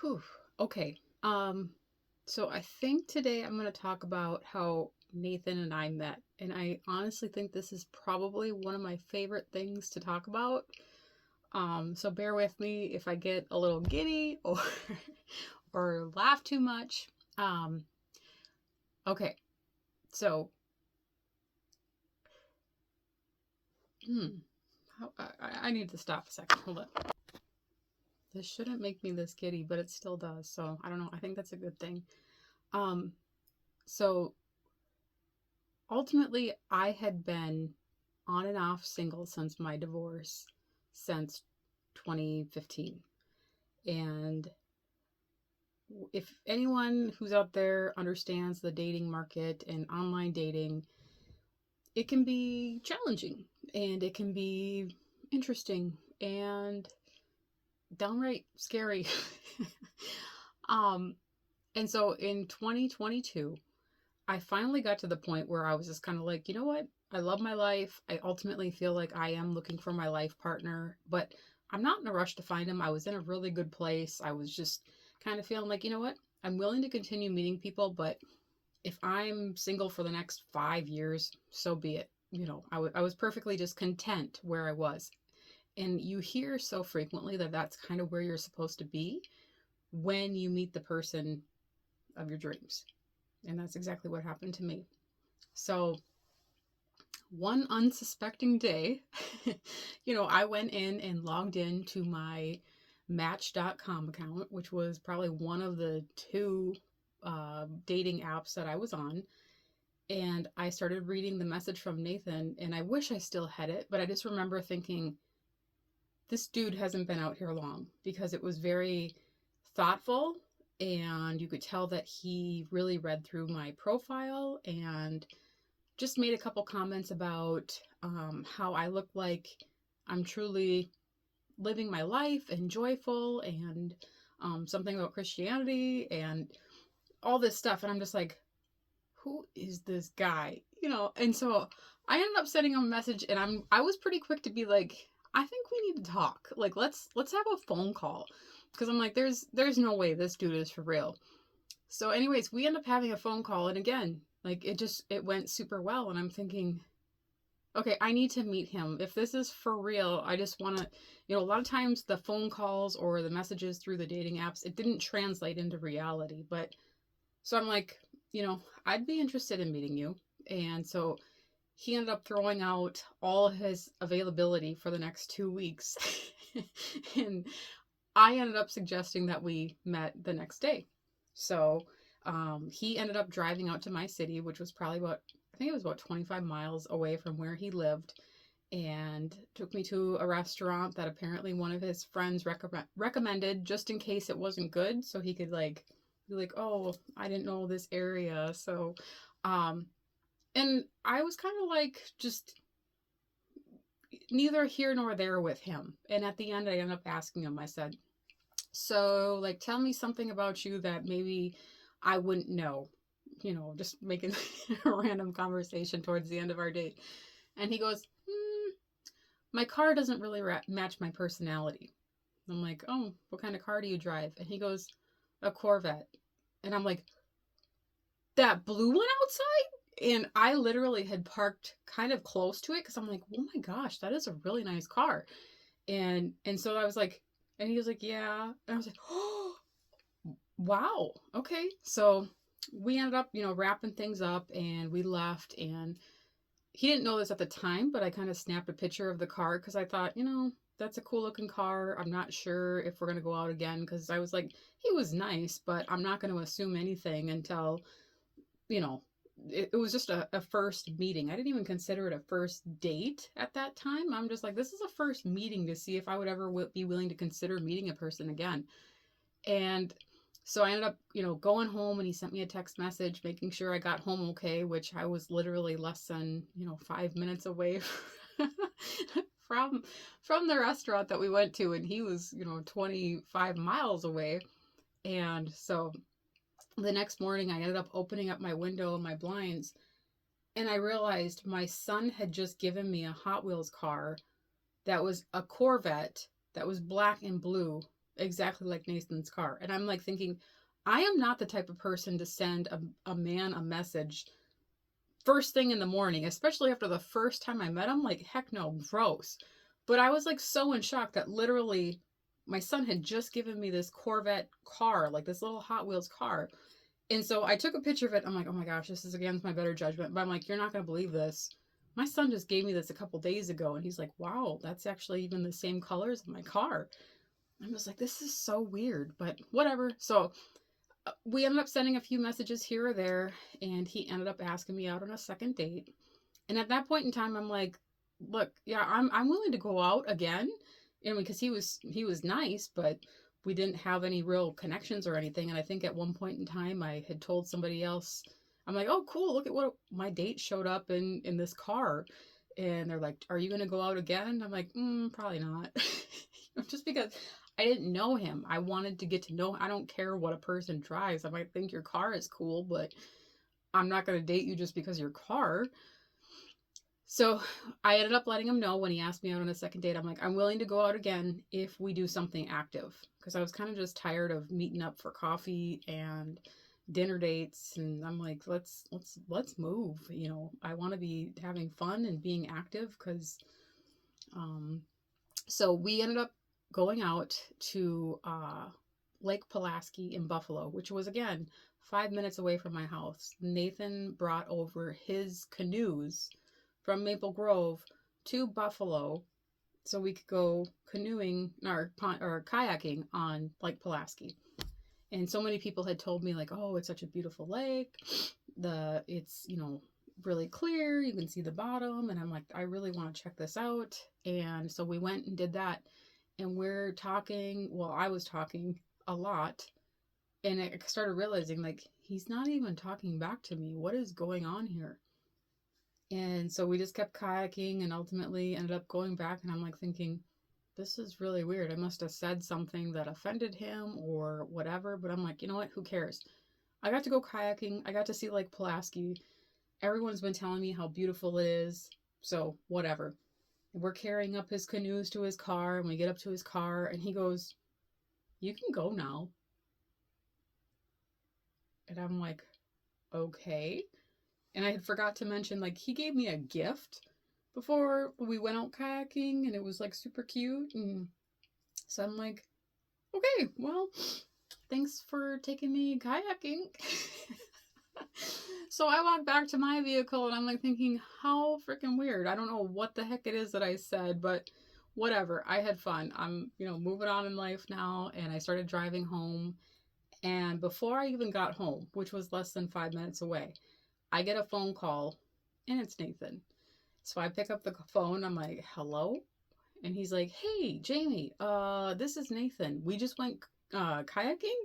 Whew. Okay. So I think today I'm going to talk about how Nathan and I met. And I honestly think this is probably one of my favorite things to talk about. So bear with me if I get a little giddy or or laugh too much. Um, okay. So, hmm, I need to stop a second. Hold on. This shouldn't make me this giddy, but it still does. So I don't know. I think that's a good thing. Um, so ultimately, I had been on and off single since my divorce since 2015. And if anyone who's out there understands the dating market and online dating, it can be challenging and it can be interesting and downright scary. um, and so in 2022, I finally got to the point where I was just kind of like, you know what? I love my life. I ultimately feel like I am looking for my life partner, but I'm not in a rush to find him. I was in a really good place. I was just kind of feeling like, you know what? I'm willing to continue meeting people, but if I'm single for the next 5 years, so be it. I was perfectly just content where I was. And you hear so frequently that that's kind of where you're supposed to be when you meet the person of your dreams. And that's exactly what happened to me. So, one unsuspecting day, I went in and logged into my Match.com account, which was probably one of the two dating apps that I was on. And I started reading the message from Nathan, and I wish I still had it, but I just remember thinking, this dude hasn't been out here long because it was very thoughtful. And you could tell that he really read through my profile and just made a couple comments about how I look like I'm truly living my life and joyful, and something about Christianity and all this stuff. And I'm just like, who is this guy? And so I ended up sending him a message, and I was pretty quick to be like, I think we need to talk. Like, let's have a phone call, because I'm like, there's no way this dude is for real. So anyways, we end up having a phone call, and again, like, it went super well, and I'm thinking, okay, I need to meet him. If this is for real, I just want to, a lot of times the phone calls or the messages through the dating apps, it didn't translate into reality. But so I'm like, I'd be interested in meeting you. And so he ended up throwing out all his availability for the next 2 weeks. And I ended up suggesting that we met the next day. So he ended up driving out to my city, which was probably I think it was about 25 miles away from where he lived, and took me to a restaurant that apparently one of his friends recommended, just in case it wasn't good, so he could be like, oh, I didn't know this area. So, and I was kind of like, just neither here nor there with him. And at the end, I ended up asking him, I said, so, like, tell me something about you that maybe I wouldn't know. Just making a random conversation towards the end of our date. And he goes, my car doesn't really match my personality. I'm like, oh, what kind of car do you drive? And he goes, a Corvette. And I'm like, that blue one outside? And I literally had parked kind of close to it because I'm like, oh my gosh, that is a really nice car. And so I was like, and he was like, yeah. And I was like, oh, wow. Okay. So we ended up, wrapping things up, and we left. And he didn't know this at the time, but I kind of snapped a picture of the car because I thought, that's a cool looking car. I'm not sure if we're going to go out again, because I was like, he was nice, but I'm not going to assume anything until, it was just a first meeting. I didn't even consider it a first date at that time. I'm just like, this is a first meeting to see if I would ever be willing to consider meeting a person again. And so I ended up, going home, and he sent me a text message making sure I got home okay, which I was literally less than, 5 minutes away from the restaurant that we went to, and he was, 25 miles away. And so the next morning I ended up opening up my window and my blinds, and I realized my son had just given me a Hot Wheels car that was a Corvette that was black and blue, exactly like Nathan's car. And I'm like thinking, I am not the type of person to send a man a message first thing in the morning, especially after the first time I met him. Like, heck no, gross. But I was like so in shock that literally my son had just given me this Corvette car, like this little Hot Wheels car. And so I took a picture of it. I'm like, oh my gosh, this is against my better judgment. But I'm like, you're not going to believe this. My son just gave me this a couple days ago. And he's like, wow, that's actually even the same colors of my car. I was like, this is so weird, but whatever. So we ended up sending a few messages here or there, and he ended up asking me out on a second date. And at that point in time, I'm like, look, yeah, I'm willing to go out again, and because he was nice, but we didn't have any real connections or anything. And I think at one point in time, I had told somebody else, I'm like, oh, cool, look at what my date showed up in this car. And they're like, are you going to go out again? I'm like, probably not. Just because I didn't know him. I wanted to get to know. I don't care what a person drives. I might think your car is cool, but I'm not going to date you just because your car. So I ended up letting him know when he asked me out on a second date. I'm like, I'm willing to go out again if we do something active, because I was kind of just tired of meeting up for coffee and dinner dates. And I'm like, let's move. I want to be having fun and being active because so we ended up going out to Lake Pulaski in Buffalo, which was again 5 minutes away from my house. Nathan brought over his canoes from Maple Grove to Buffalo so we could go canoeing or kayaking on Lake Pulaski. And so many people had told me like, oh, it's such a beautiful lake. It's really clear. You can see the bottom. And I'm like, I really want to check this out. And so we went and did that. And we're talking. Well, I was talking a lot. And I started realizing like, he's not even talking back to me. What is going on here? And so we just kept kayaking and ultimately ended up going back. And I'm like thinking, this is really weird. I must have said something that offended him or whatever. But I'm like, you know what? Who cares? I got to go kayaking. I got to see Lake Pulaski. Everyone's been telling me how beautiful it is. So whatever. We're carrying up his canoes to his car. And we get up to his car. And he goes, you can go now. And I'm like, okay. And I had forgot to mention, like, he gave me a gift before we went out kayaking, and it was like super cute. And so I'm like, okay, well, thanks for taking me kayaking. So I walked back to my vehicle and I'm like thinking, how freaking weird. I don't know what the heck it is that I said, but whatever. I had fun. I'm, moving on in life now, and I started driving home. And before I even got home, which was less than 5 minutes away, I get a phone call, and it's Nathan. So I pick up the phone. I'm like, hello? And he's like, hey, Jamie, this is Nathan. We just went kayaking?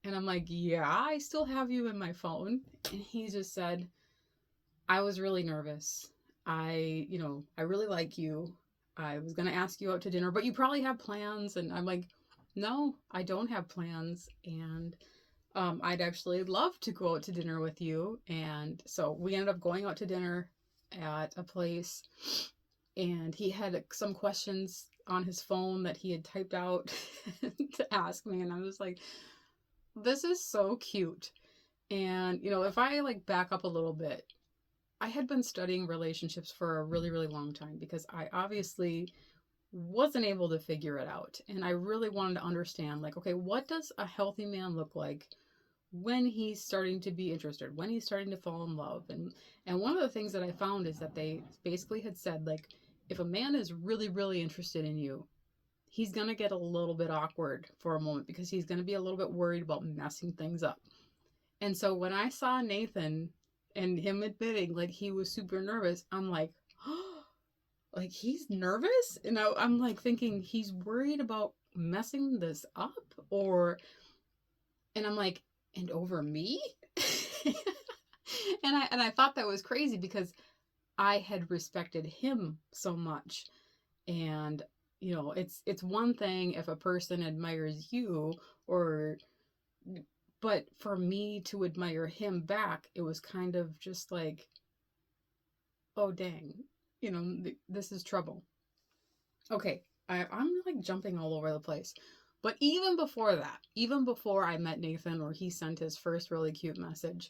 And I'm like, yeah, I still have you in my phone. And he just said, I was really nervous. I really like you. I was going to ask you out to dinner, but you probably have plans. And I'm like, no, I don't have plans. And I'd actually love to go out to dinner with you. And so we ended up going out to dinner at a place, and he had some questions on his phone that he had typed out to ask me. And I was like, this is so cute. And, if I like back up a little bit, I had been studying relationships for a really, really long time because I obviously wasn't able to figure it out. And I really wanted to understand, like, okay, what does a healthy man look like when he's starting to be interested, when he's starting to fall in love? And one of the things that I found is that they basically had said, like, if a man is really, really interested in you, he's going to get a little bit awkward for a moment because he's going to be a little bit worried about messing things up. And so when I saw Nathan and him admitting like he was super nervous, I'm like, oh, like he's nervous? And I'm like thinking he's worried about messing this up, and I'm like, and over me? And I thought that was crazy because I had respected him so much. And it's one thing if a person admires you, but for me to admire him back, it was kind of just like, oh dang, this is trouble. Okay, I'm like jumping all over the place. But even before that, even before I met Nathan or he sent his first really cute message,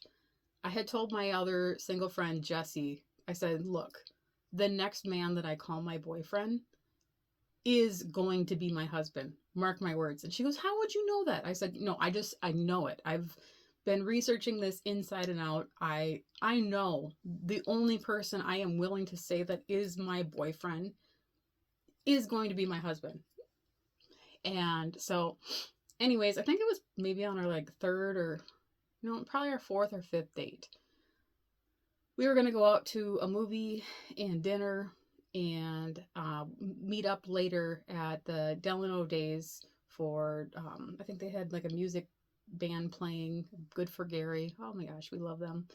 I had told my other single friend, Jesse, I said, look, the next man that I call my boyfriend is going to be my husband. Mark my words. And she goes, how would you know that? I said, no, I know it. I've been researching this inside and out. I know the only person I am willing to say that is my boyfriend is going to be my husband. And so, anyways, I think it was maybe on our like third or no, probably our fourth or fifth date. We were going to go out to a movie and dinner and meet up later at the Delano Days for, I think they had like a music band playing, Good for Gary. Oh my gosh, we love them.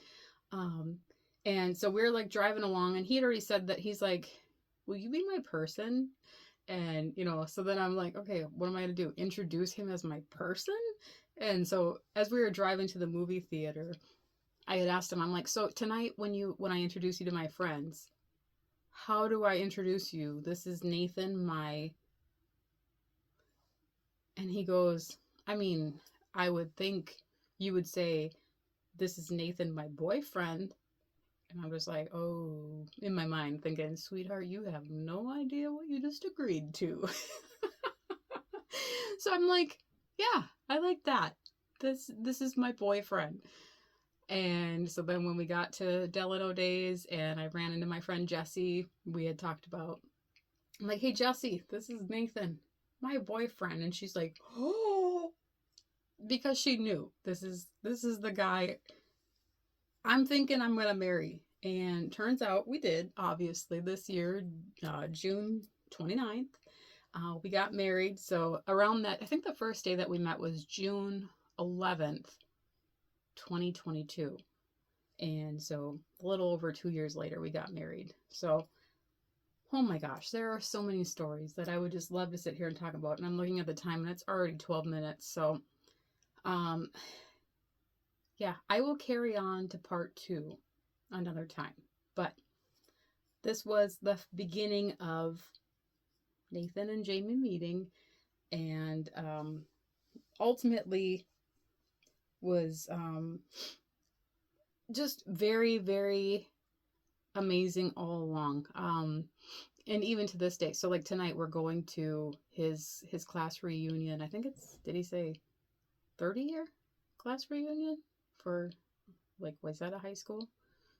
And so we're like driving along, and he had already said that he's like, will you be my person? And, so then I'm like, okay, what am I going to do? Introduce him as my person? And so as we were driving to the movie theater, I had asked him, I'm like, so tonight when I introduce you to my friends, how do I introduce you? This is Nathan, and he goes, I mean, I would think you would say, this is Nathan, my boyfriend. And I'm just like, oh, in my mind thinking, sweetheart, you have no idea what you just agreed to. So I'm like, yeah, I like that. This is my boyfriend. And so then when we got to Delano Days and I ran into my friend Jessie, we had talked about, I'm like, hey, Jessie, this is Nathan, my boyfriend. And she's like, oh, because she knew this is the guy I'm thinking I'm going to marry. And turns out we did, obviously, this year, June 29th. We got married. So around that, I think the first day that we met was June 11th, 2022. And so a little over 2 years later, we got married. So, oh my gosh, there are so many stories that I would just love to sit here and talk about. And I'm looking at the time and it's already 12 minutes. So, yeah, I will carry on to part 2 another time. But this was the beginning of Nathan and Jamie meeting, and ultimately was just very, very amazing all along. And even to this day. So like tonight we're going to his class reunion. I think it's, did he say 30-year class reunion for, like, was that a high school?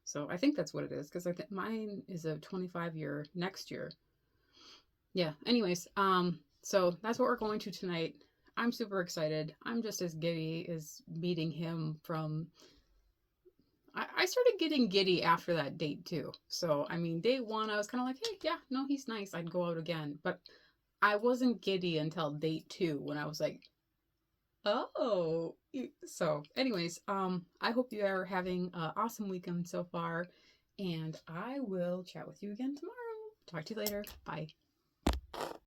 So I think that's what it is, because I think mine is a 25-year next year. Yeah, anyways, so that's what we're going to tonight. I'm super excited. I'm just as giddy as meeting him from... I started getting giddy after that date too. So, I mean, day 1, I was kind of like, hey, yeah, no, he's nice. I'd go out again. But I wasn't giddy until date 2 when I was like, oh. So, anyways, I hope you are having an awesome weekend so far. And I will chat with you again tomorrow. Talk to you later. Bye.